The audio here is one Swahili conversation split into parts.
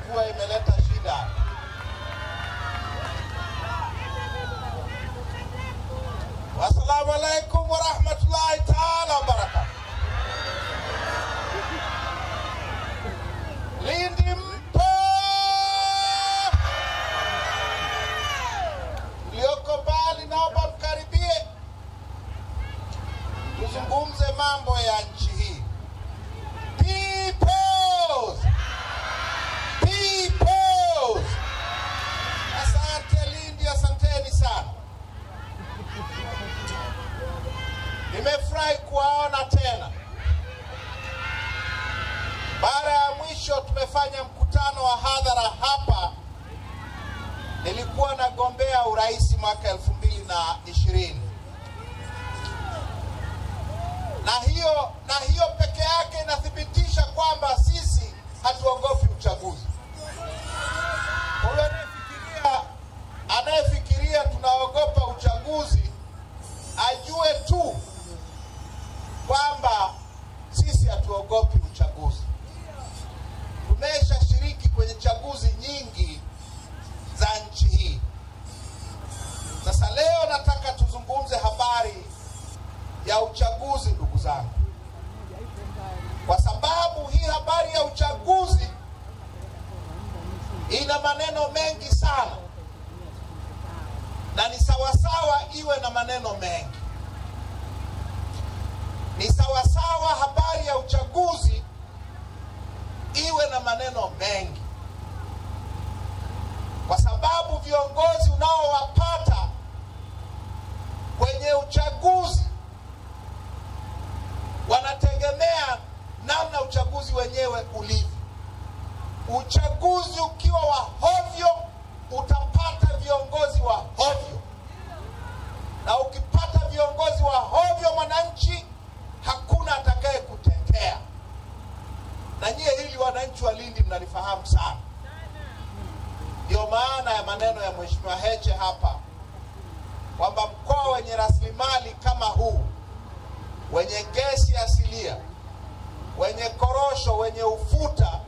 itakuwa imeleta shida. Wassalamu alaikum wa rahmatullahi ta'ala wa barakatuh. Lindi mpo! Mlioko mbali naomba mkaribie. Tuzungumze mambo ya nchi hii. Peoples! Asante Lindi, asanteni sana. Nimefurahi kuwaona tena. Mara ya mwisho tumefanya mkutano wa hadhara hapa, nilikuwa nagombea urais mwaka 2020. Na hiyo peke yake inathibitisha kwamba sisi hatuogopi uchaguzi. Kwa anayefikiria tunaogopa uchaguzi ajue tu kwamba sisi hatuogopi uchaguzi. Tumeshashiriki kwenye chaguzi nyingi za nchi hii. Sasa leo nataka tuzungumze habari ya uchaguzi, ndugu zangu. Kwa sababu hii habari ya uchaguzi ina maneno mengi sana. Na ni sawasawa iwe na maneno mengi. Ni sawasawa habari ya uchaguzi iwe na maneno mengi. Kwa sababu viongozi unaowapata kwenye uchaguzi wanategemea namna uchaguzi wenyewe ulivyo. Uchaguzi ukiwa wa hovyo, utapata viongozi wa hovyo. Na ukipata viongozi wa hovyo, mwananchi hakuna atakaye kutetea. Na nyie hili wananchi wa Lindi mnalifahamu sana. Ndio maana ya maneno ya Mheshimiwa Heche hapa kwamba mkoa wenye rasilimali kama huu, wenye gesi asilia, wenye korosho, wenye ufuta,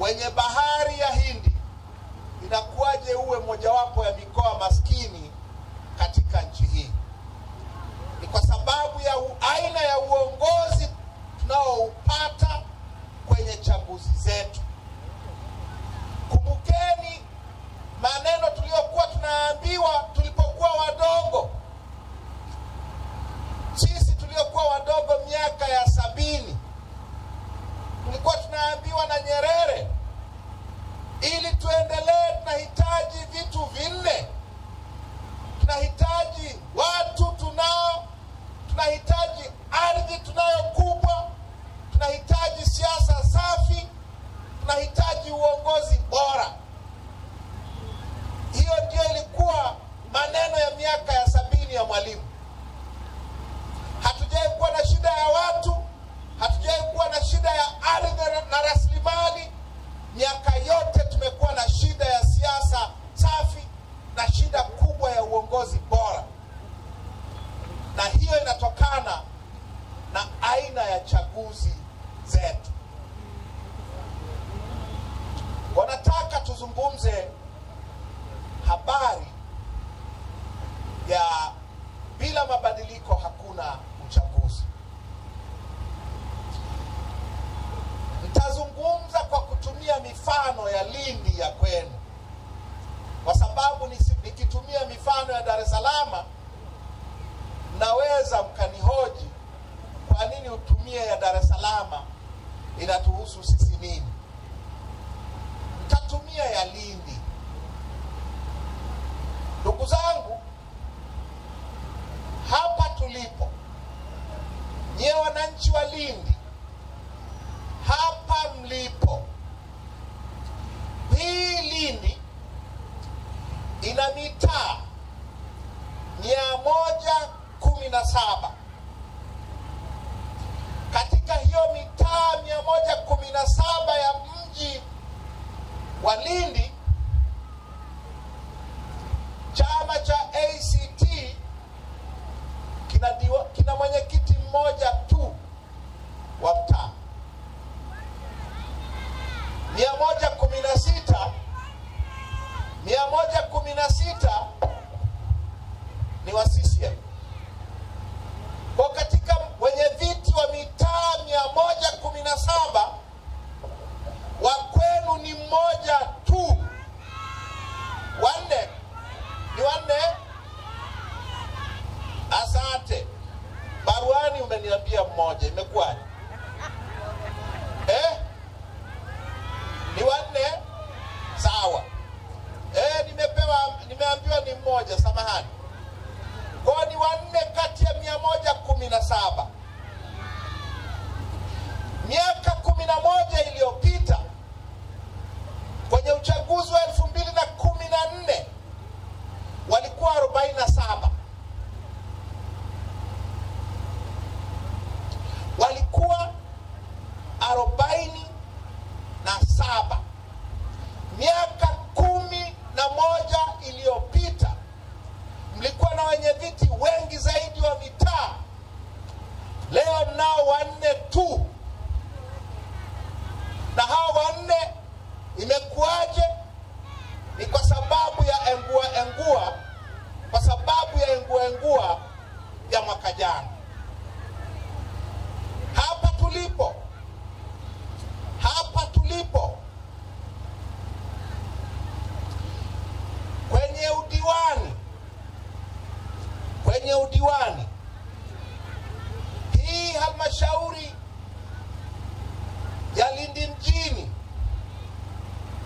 wenye bahari ya Hindi, inakuwaje uwe mojawapo ya mikoa maskini katika nchi hii? Ni kwa sababu ya aina ya uongozi tunaoupata kwenye chaguzi zetu. Kumbukeni maneno tuliyokuwa tunaambiwa tulipokuwa wadogo. Sisi tuliokuwa wadogo miaka ya 70 tulikuwa tunaambiwa na Nyerere, ili tuendelee tunahitaji vitu vinne. Tunahitaji watu tunao, tunahitaji ardhi tunayo kubwa, tunahitaji siasa safi, tunahitaji uongozi bora. Hiyo ndio ilikuwa maneno ya miaka ya 70 ya Mwalimu. Hatujai kuwa na shida ya watu, hatujai kuwa na shida ya ardhi na rasilimali. Miaka yote tumekuwa na shida ya siasa safi na shida kubwa ya uongozi bora. Na hiyo inatokana na aina ya chaguzi zetu. Wanataka tuzungumze habari ya bila mabadiliko hakuna uchaguzi. Nitazungumza kwa kutumia mifano ya Lindi ya kwenu. Kwa sababu nikitumia mifano ya Dar es Salaam, naweza mkanihoji kwa nini utumie ya Dar es Salaam, inatuhusu sisi nini? Nitatumia ya Lindi. Ndugu zangu, hapa tulipo, nyie wananchi wa Lindi, hapa mlipo, hii Lindi ina mitaa 117. Katika hiyo mitaa 117 ya mji wa Lindi, chama cha ACT kina mwenyekiti mmoja tu wa mtaa. 117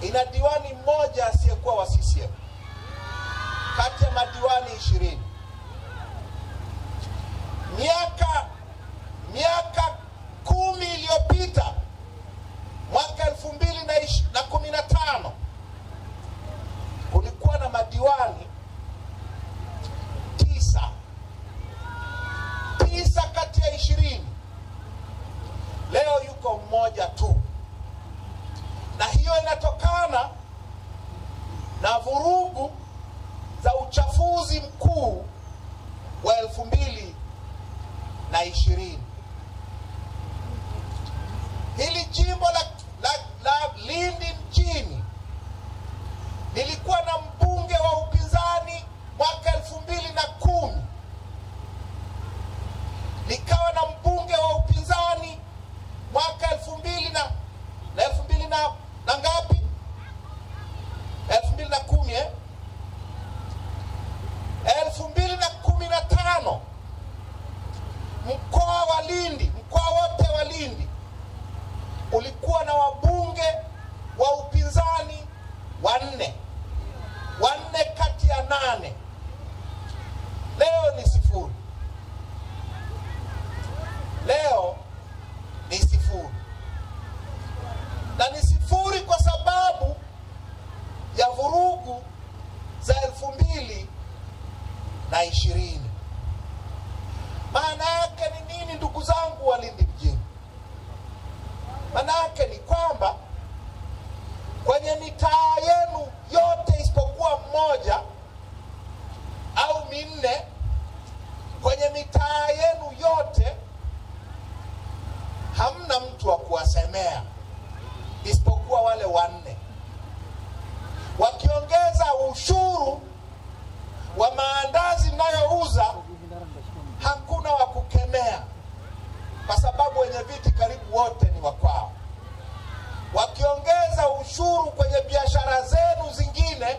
ina diwani mmoja asiyekuwa wa CCM kati ya madiwani 20. Miaka 10 iliyopita, mwaka 2015, kulikuwa na madiwani 9 kati ya 20. Leo yuko mmoja tu, na hiyo inatokana na vurugu za uchafuzi mkuu wa 2020. Hili jimbo la Lindi mjini lilikuwa na mbunge wa upinzani mwaka 2010, likawa na mbunge wa upinzani mwaka 2000 na ngapi? 2010 2015 mkoa wa Lindi, mkoa wote wa Lindi ulikuwa na wabunge wa upinzani 4 kati ya 8. Leo ni 0. Leo ni 0, na ni 0 kwa sababu ya vurugu za 2020. Maana yake ni nini, ndugu zangu wa Lindi mjini? Maana yake ni kwamba kwenye mitaa yenu yote isipokuwa 1 au 4, kwenye mitaa yenu yote hamna mtu wa kuwasemea isipokuwa wale 4. Wakiongeza ushuru wa maandazi mnayouza, hakuna wa kukemea kwa sababu wenye viti karibu wote ni wa kwao. Wakiongeza ushuru kwenye biashara zenu zingine,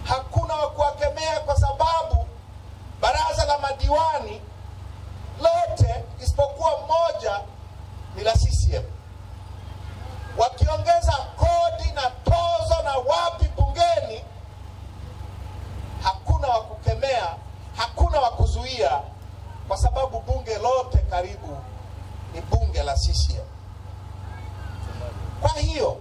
hakuna wa kuwakemea kwa sababu baraza la madiwani lote isipokuwa 1 ni la CCM. Wakiongeza kodi na tozo na wapi bungeni, hakuna wa kukemea, hakuna wa kuzuia, kwa sababu bunge lote karibu ni bunge la CCM. Kwa hiyo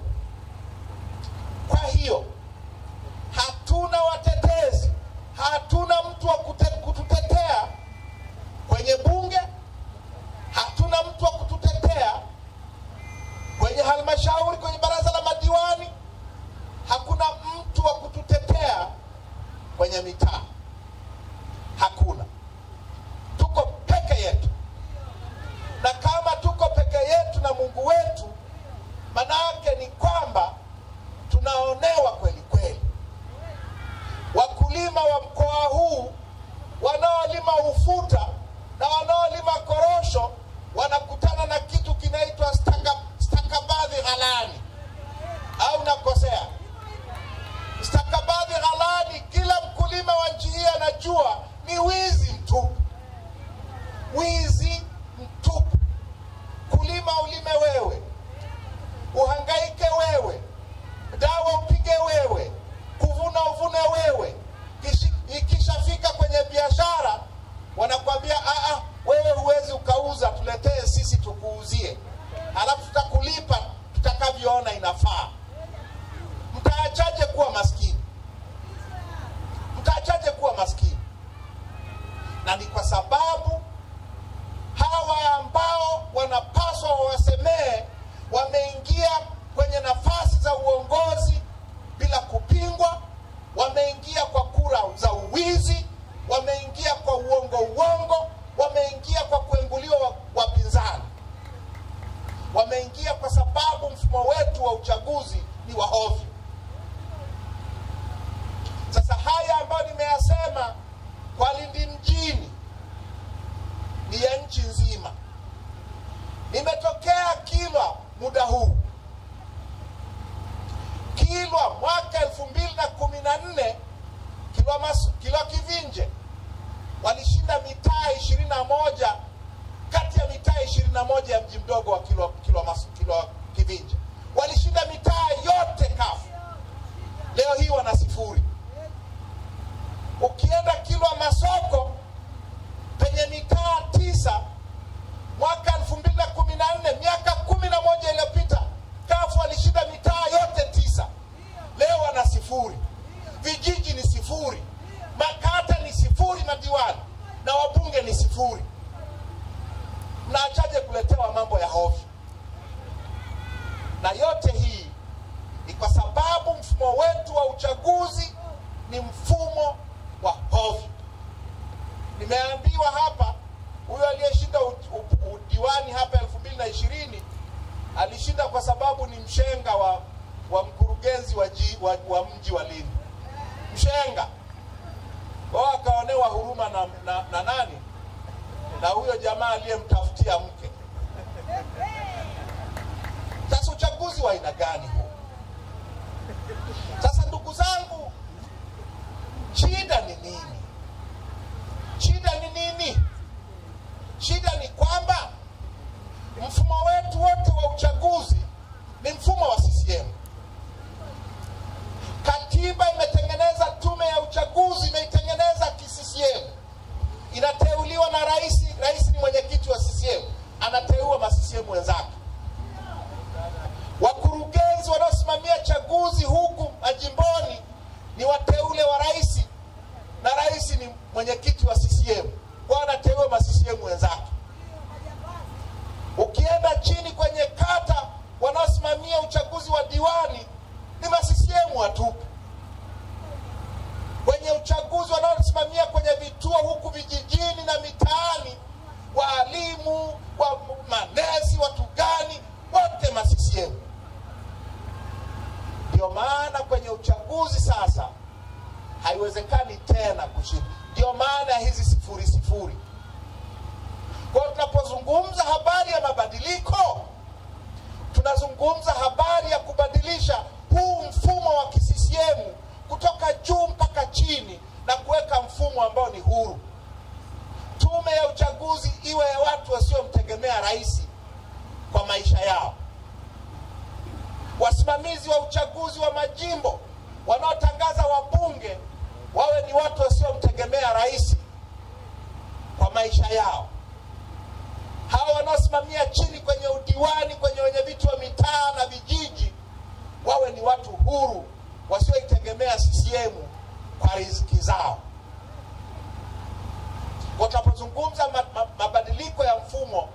hatuna watetezi, hatuna mtu wa kututetea kwenye bunge, hatuna mtu wa kututetea kwenye halmashauri, kwenye baraza la madiwani, hakuna mtu wa kututetea kwenye mitaa. Hakuna. Tuko peke yetu, na kama tuko peke yetu na Mungu wetu, manake ni kwamba tunaonewa kweli kweli. Wakulima wa mkoa huu wanaolima ufuta na wanaolima korosho wanakutana na kitu kinaitwa stakabadhi ghalani, au nakosea? Stakabadhi ghalani, kila mkulima wa nchi hii anajua ni wizi mtupu. Wizi mtupu. Kulima ulime wewe, uhangaike wewe, dawa upige wewe, kuvuna uvune wewe. Ikishafika kwenye biashara wanakuambia wewe huwezi ukauza, tuletee sisi tukuuzie, halafu tutakulipa tutakavyoona inafaa. Mtaachaje kuwa maskini? Mtaachaje kuwa maskini? Na ni kwa sababu hawa ambao wanapaswa wawasemee wameingia kwenye nafasi za uongozi bila kupingwa, wameingia kwa kura za uwizi, wameingia kwa uongo, wameingia kwa kuenguliwa wapinzani, wameingia kwa sababu mfumo wetu wa uchaguzi ni wa ovyo. Sasa haya ambayo nimeyasema kwa Lindi mjini ni ya nchi nzima. Nimetokea Kilwa muda huu. Kilwa mwaka 2014, Kilwa Kivinje walishinda mitaa 21 kati ya mitaa 21 ya mji mdogo wa Kilwa Kivinje. Walishinda mitaa yote Na yote hii ni kwa sababu mfumo wetu wa uchaguzi ni mfumo wa hovyo. Nimeambiwa hapa huyo aliyeshinda udiwani hapa 2020 alishinda kwa sababu ni mshenga wa mkurugenzi wa mji wa Lindi. Mshenga. Wao akaonewa huruma na nani? Na huyo jamaa aliyemtafutia mke. Sasa uchaguzi wa aina gani huo? Sasa ndugu zangu, shida ni nini? Shida ni nini? Shida ni kwamba mfumo wetu wote wa uchaguzi ni mfumo wa CCM. Katiba imetengeneza tume ya uchaguzi, imeitengeneza ki-CCM. Inateuliwa na rais. Rais ni mwenyekiti wa CCM, anateua ma-CCM wenzake. Wakurugenzi wanaosimamia chaguzi huku majimboni ni wateule wa rais, na rais ni mwenyekiti wa CCM, kwa anateua ma-CCM wenzake. Ukienda chini kwenye kata, wanaosimamia uchaguzi wa diwani ni ma-CCM watupu. Kwenye uchaguzi wanaosimamia kwenye vituo huku vijijini na mitaani, walimu, manesi, watu gani, wote ma-CCM. Ndio maana kwenye uchaguzi sasa haiwezekani tena kushinda. Ndio maana hizi 0-0. Kwa tunapozungumza habari ya mabadiliko, tunazungumza habari ya kubadilisha huu mfumo wa ki-CCM kutoka juu mpaka chini na kuweka mfumo ambao ni huru. Tume ya uchaguzi iwe ya watu wasiomtegemea rais kwa maisha yao. Wasimamizi wa uchaguzi wa majimbo wanaotangaza wabunge wawe ni watu wasiomtegemea rais kwa maisha yao. Hawa wanaosimamia chini kwenye udiwani, kwenye wenyeviti wa mitaa na vijiji, wawe ni watu huru wasioitegemea CCM kwa riziki zao. Kwa tunapozungumza mabadiliko ya mfumo,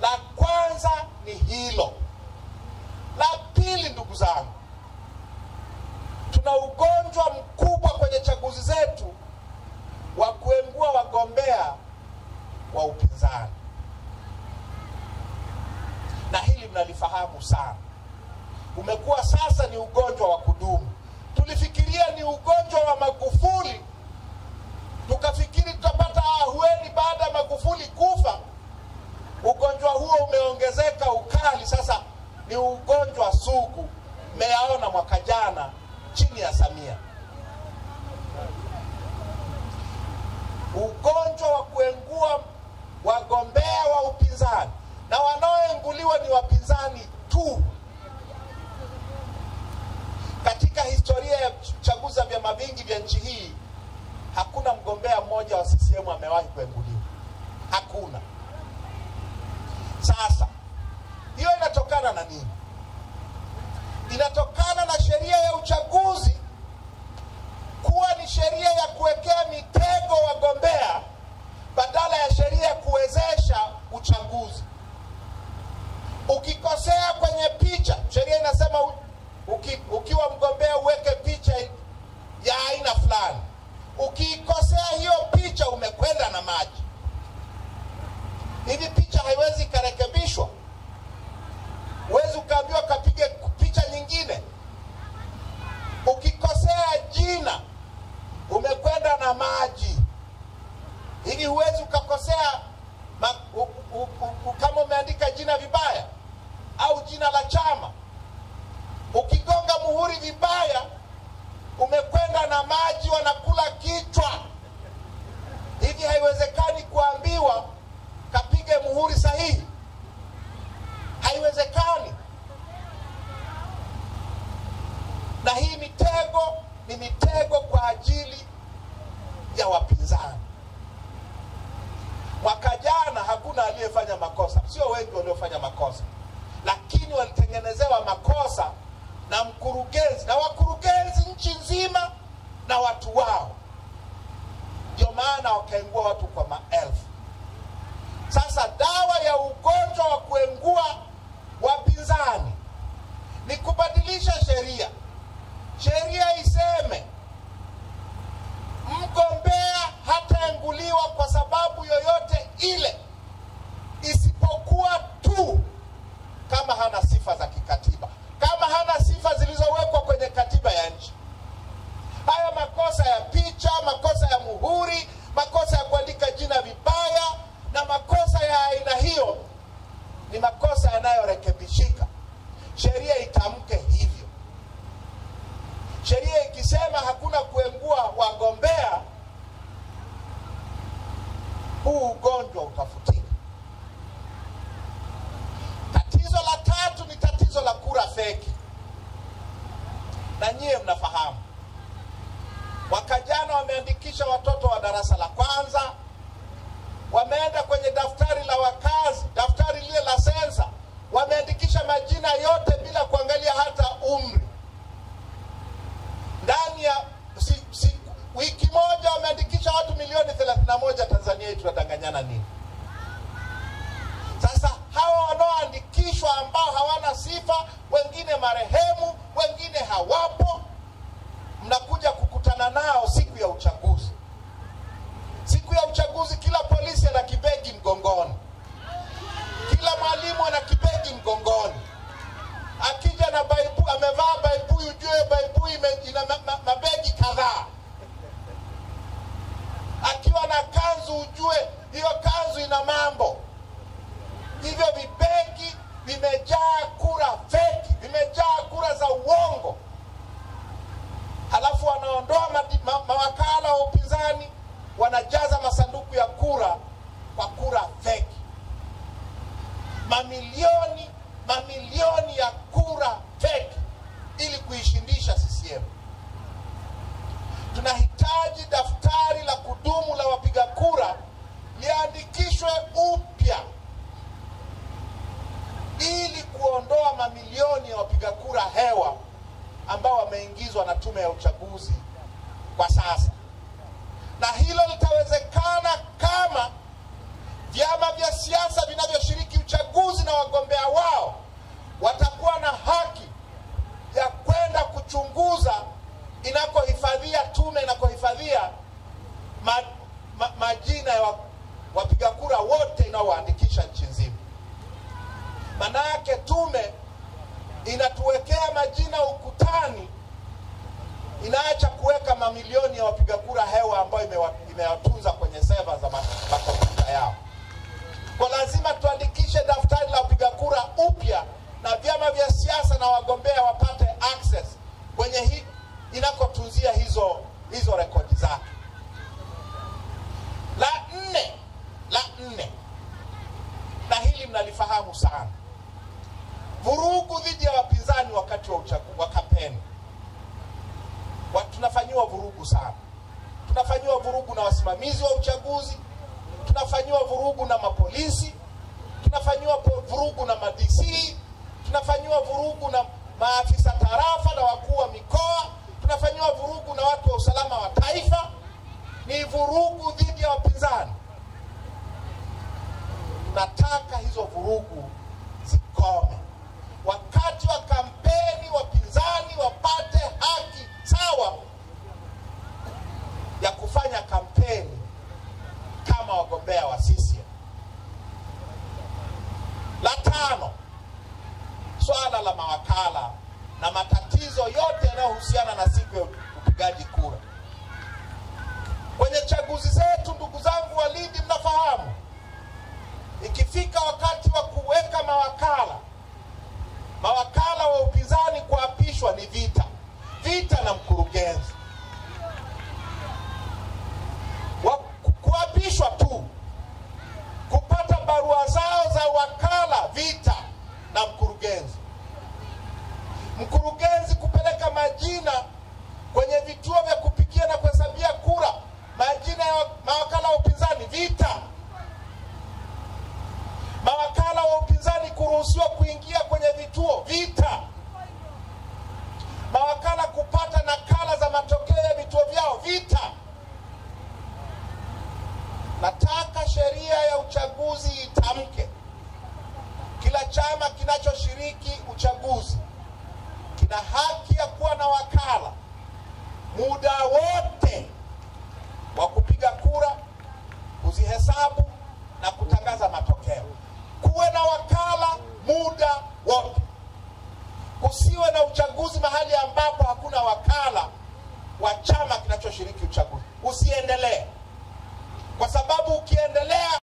la kwanza ni hilo. La pili, ndugu zangu, tuna ugonjwa mkubwa kwenye chaguzi zetu wa kuengua wagombea wa upinzani. Na hili mnalifahamu sana. Umekuwa sasa ni ugonjwa wa kudumu. Tulifikiria ni ugonjwa wa Magufuli, tukafikiri tutapata ahueni baada ya Magufuli kufa. Ugonjwa huo umeongezeka ukali, sasa ni ugonjwa sugu. Mmeyaona mwaka jana chini ya Samia. Ugonjwa wa kuengua wagombea wa upinzani, na wanaoenguliwa ni wapinzani tu. Katika historia ya chaguzi za vyama vingi vya nchi hii, hakuna mgombea mmoja wa CCM amewahi kuenguliwa. Hakuna. Sasa hiyo inatokana na nini? Inatokana na sheria ya uchaguzi kuwa ni sheria ya kuwekea mitego wagombea badala ya sheria ya kuwezesha uchaguzi. Ukikosea kwenye picha, sheria inasema ukiwa mgombea uweke picha ya aina fulani. Ukikosea hiyo picha, umekwenda na maji. Hivi picha haiwezi karekebishwa. Huwezi ukaambiwa kapige picha nyingine. Ukikosea jina, umekwenda na maji. Hivi huwezi ukakosea kama umeandika jina vibaya au jina la chama. Ukigonga muhuri vibaya, umekwenda na maji, wanakula kichwa. Hivi haiwezekani kuambiwa kapige muhuri sahihi. Haiwezekani. Na hii mitego ni mitego kwa ajili ya wapinzani. Mwaka jana hakuna aliyefanya makosa. Sio wengi waliofanya makosa, lakini walitengenezewa makosa na mkurugenzi na wakurugenzi nchi nzima na watu wao. Ndio maana wakaengua watu kwa maelfu. Sasa dawa ya ugonjwa wa kuengua wapinzani itamke hivyo. Sheria ikisema hakuna kuengua wagombea, huu ugonjwa utafutika. Tatizo la tatu ni tatizo la kura feki. Na nyie mnafahamu, mwaka jana wameandikisha watoto wa darasa la kwanza, wameenda kwenye daftari la wakazi, daftari lile la sensa, wameandikisha majina yote bila kuangalia hata umri. Ndani ya wiki moja wameandikisha watu milioni 31. Tanzania hii tunadanganyana nini? Sasa hawa wanaoandikishwa ambao hawana sifa, wengine marehemu, wengine hawapo, mnakuja kukutana nao siku ya uchaguzi. Siku ya uchaguzi kila polisi ana kibegi mgongoni, kila mwalimu ana kibegi mgongoni. Akija na baibu, amevaa baibu, ujue baibu ina mabegi kadhaa. Akiwa na kanzu, ujue hiyo kanzu ina mambo. Hivyo vibegi vimejaa kura feki, vimejaa kura za uongo. Halafu wanaondoa mawakala wa upinzani, wanajaza masanduku ya kura kwa kura feki. Mamilioni ya kura feki ili kuishindisha CCM. Tunahitaji daftari la kudumu la wapiga kura liandikishwe upya ili kuondoa mamilioni ya wapiga kura hewa ambao wameingizwa na tume ya uchaguzi kwa sasa. Na hilo litawezekana kama vyama vya siasa vinavyoshiriki uchaguzi na wagombea wao watakuwa na haki ya kwenda kuchunguza inakohifadhia tume, inakohifadhia majina ya wapiga kura wote inaowaandikisha nchi nzima. Manake tume inatuwekea majina ukutani, inaacha kuweka mamilioni ya wapiga kura hewa ambayo imewatunza kwenye seva za makompyuta yao. Kwa lazima tuandikishe daftari la wapiga kura upya, na vyama vya siasa na wagombea wapate access kwenye hii inakotunzia hizo rekodi zake. La nne, na hili mnalifahamu sana, vurugu dhidi ya wapinzani wakati wa kampeni. Tunafanyiwa vurugu sana. Tunafanyiwa vurugu na wasimamizi wa uchaguzi, tunafanyiwa vurugu na mapolisi, tunafanyiwa vurugu na ma-DC, tunafanyiwa vurugu na maafisa tarafa na wakuu wa mikoa, tunafanyiwa vurugu na watu wa usalama wa taifa. Ni vurugu dhidi ya wapinzani. Tunataka hizo vurugu zikome. Wakati wa kampeni wapinzani wapate haki sawa ya kufanya kampeni kama wagombea wa CCM. La tano, swala la mawakala na matatizo yote yanayohusiana na siku ya upigaji kura. Kwenye chaguzi zetu, ndugu zangu wa Lindi, mnafahamu, ikifika wakati wa kuweka mawakala wa upinzani kuapishwa ni vita na mkurugenzi. Kuapishwa tu, kupata barua zao za wakala, vita na mkurugenzi. Mkurugenzi kupeleka majina kwenye vituo vya kupigia na kuhesabia kura, majina ya mawakala wa upinzani, vita. Mawakala wa upinzani kuruhusiwa kuingia kwenye vituo, vita. Mawakala kupata nakala za matokeo ya vituo vyao, vita. Nataka sheria ya uchaguzi itamke kila chama kinachoshiriki uchaguzi kina haki ya kuwa na wakala muda wote wa kupiga kura, kuzihesabu na kutangaza matokeo. Kuwe na wakala muda wote. Kusiwe na uchaguzi mahali ambapo hakuna wakala wa chama kinachoshiriki uchaguzi. Usiendelee.